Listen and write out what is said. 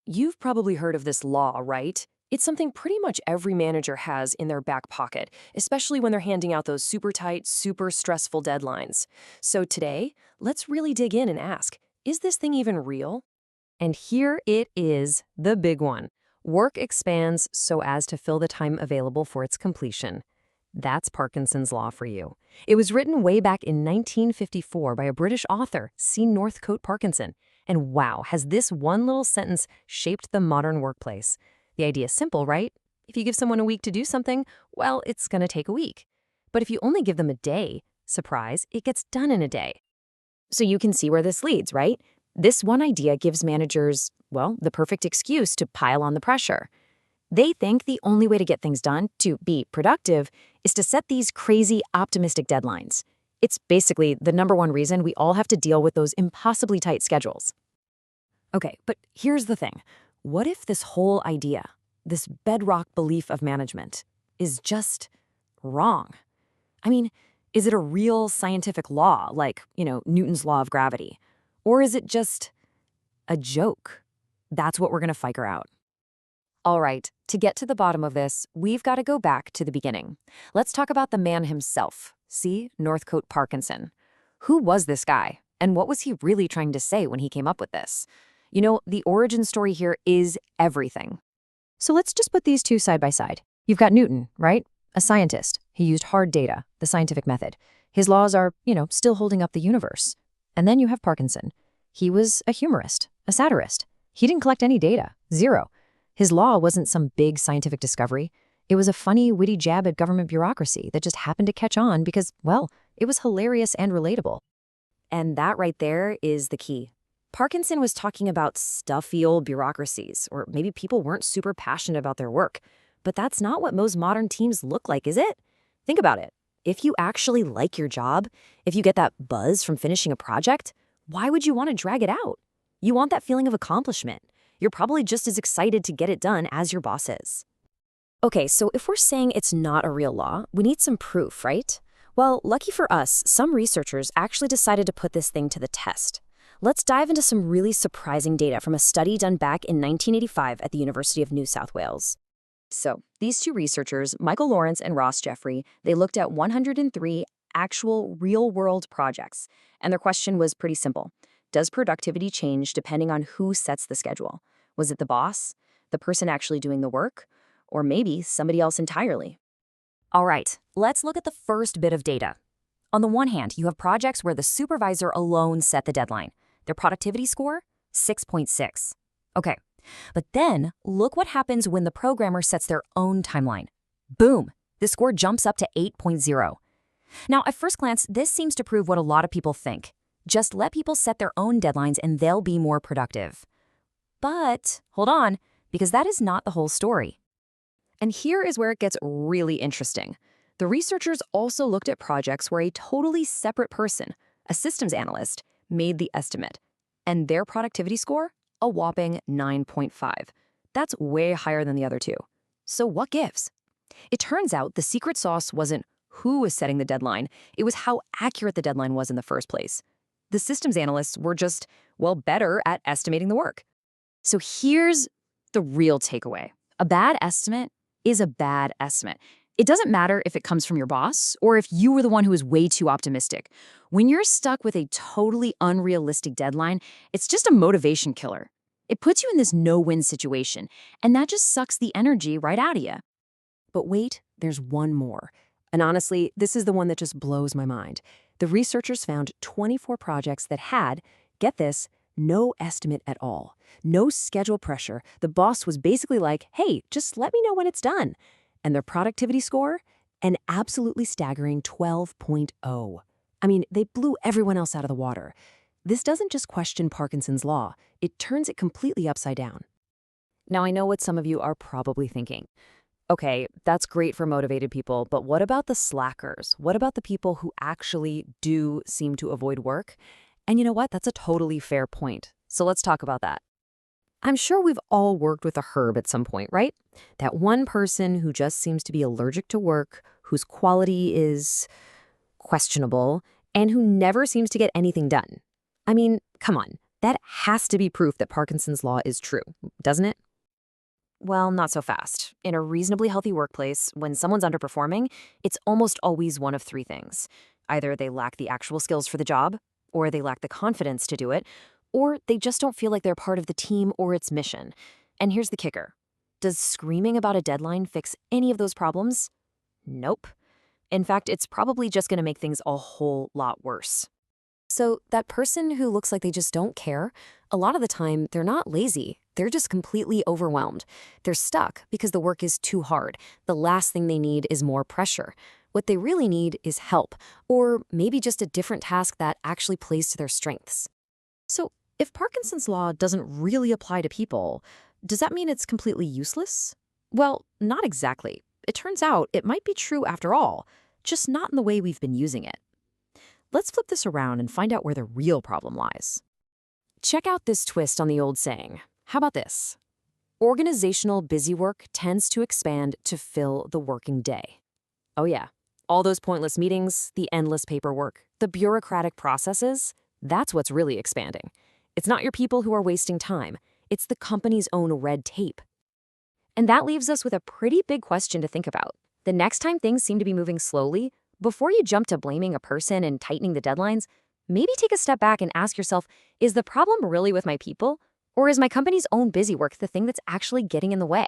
You've probably heard of this law, right? It's something pretty much every manager has in their back pocket, especially when they're handing out those super tight, super stressful deadlines. So today, let's really dig in and ask, is this thing even real? And here it is, the big one. Work expands so as to fill the time available for its completion. That's Parkinson's Law for you. It was written way back in 1954 by a British author, C. Northcote Parkinson. And wow, has this one little sentence shaped the modern workplace. The idea is simple, right? If you give someone a week to do something, well, it's going to take a week. But if you only give them a day, surprise, it gets done in a day. So you can see where this leads, right? This one idea gives managers, well, the perfect excuse to pile on the pressure. They think the only way to get things done, to be productive, is to set these crazy, optimistic deadlines. It's basically the number one reason we all have to deal with those impossibly tight schedules. Okay, but here's the thing. What if this whole idea, this bedrock belief of management, is just wrong? I mean, is it a real scientific law, like, Newton's law of gravity? Or is it just a joke? That's what we're going to figure out. All right, to get to the bottom of this, we've got to go back to the beginning. Let's talk about the man himself, C. Northcote Parkinson. Who was this guy, and what was he really trying to say when he came up with this? The origin story here is everything. So let's just put these two side by side. You've got Newton, right? A scientist. He used hard data, the scientific method. His laws are, still holding up the universe. And then you have Parkinson. He was a humorist, a satirist. He didn't collect any data, zero. His law wasn't some big scientific discovery. It was a funny, witty jab at government bureaucracy that just happened to catch on because, well, it was hilarious and relatable. And that right there is the key. Parkinson was talking about stuffy old bureaucracies, or maybe people weren't super passionate about their work. But that's not what most modern teams look like, is it? Think about it. If you actually like your job, if you get that buzz from finishing a project, why would you want to drag it out? You want that feeling of accomplishment. You're probably just as excited to get it done as your boss is. Okay, so if we're saying it's not a real law, we need some proof, right? Well, lucky for us, some researchers actually decided to put this thing to the test. Let's dive into some really surprising data from a study done back in 1985 at the University of New South Wales. So, these two researchers, Michael Lawrence and Ross Jeffrey, they looked at 103 actual real-world projects, and their question was pretty simple. Does productivity change depending on who sets the schedule? Was it the boss, the person actually doing the work, or maybe somebody else entirely? All right, let's look at the first bit of data. On the one hand, you have projects where the supervisor alone set the deadline. Their productivity score? 6.6. Okay, but then look what happens when the programmer sets their own timeline. Boom, the score jumps up to 8.0. Now, at first glance, this seems to prove what a lot of people think. Just let people set their own deadlines and they'll be more productive. But hold on, because that is not the whole story. And here is where it gets really interesting. The researchers also looked at projects where a totally separate person, a systems analyst, made the estimate. And their productivity score? A whopping 9.5. That's way higher than the other two. So what gives? It turns out the secret sauce wasn't who was setting the deadline, it was how accurate the deadline was in the first place. The systems analysts were just, better at estimating the work. So here's the real takeaway. A bad estimate is a bad estimate. It doesn't matter if it comes from your boss or if you were the one who was way too optimistic. When you're stuck with a totally unrealistic deadline, it's just a motivation killer. It puts you in this no-win situation, and that just sucks the energy right out of you. But wait, there's one more. And honestly, this is the one that just blows my mind. The researchers found 24 projects that had, get this, no estimate at all. No schedule pressure. The boss was basically like, hey, just let me know when it's done. And their productivity score? An absolutely staggering 12.0. I mean, they blew everyone else out of the water. This doesn't just question Parkinson's law, it turns it completely upside down. Now, I know what some of you are probably thinking. Okay, that's great for motivated people, but what about the slackers? What about the people who actually do seem to avoid work? And you know what? That's a totally fair point. So let's talk about that. I'm sure we've all worked with a herb at some point, right? That one person who just seems to be allergic to work, whose quality is questionable, and who never seems to get anything done. I mean, come on. That has to be proof that Parkinson's law is true, doesn't it? Well, not so fast. In a reasonably healthy workplace, when someone's underperforming, it's almost always one of three things. Either they lack the actual skills for the job, or they lack the confidence to do it, or they just don't feel like they're part of the team or its mission. And here's the kicker. Does screaming about a deadline fix any of those problems? Nope. In fact, it's probably just going to make things a whole lot worse. So, that person who looks like they just don't care, a lot of the time, they're not lazy. They're just completely overwhelmed. They're stuck because the work is too hard. The last thing they need is more pressure. What they really need is help, or maybe just a different task that actually plays to their strengths. So, if Parkinson's law doesn't really apply to people, does that mean it's completely useless? Well, not exactly. It turns out it might be true after all, just not in the way we've been using it. Let's flip this around and find out where the real problem lies. Check out this twist on the old saying. How about this? Organizational busy work tends to expand to fill the working day. Oh yeah, all those pointless meetings, the endless paperwork, the bureaucratic processes, that's what's really expanding. It's not your people who are wasting time. It's the company's own red tape. And that leaves us with a pretty big question to think about. The next time things seem to be moving slowly, before you jump to blaming a person and tightening the deadlines, maybe take a step back and ask yourself, is the problem really with my people? Or is my company's own busy work the thing that's actually getting in the way?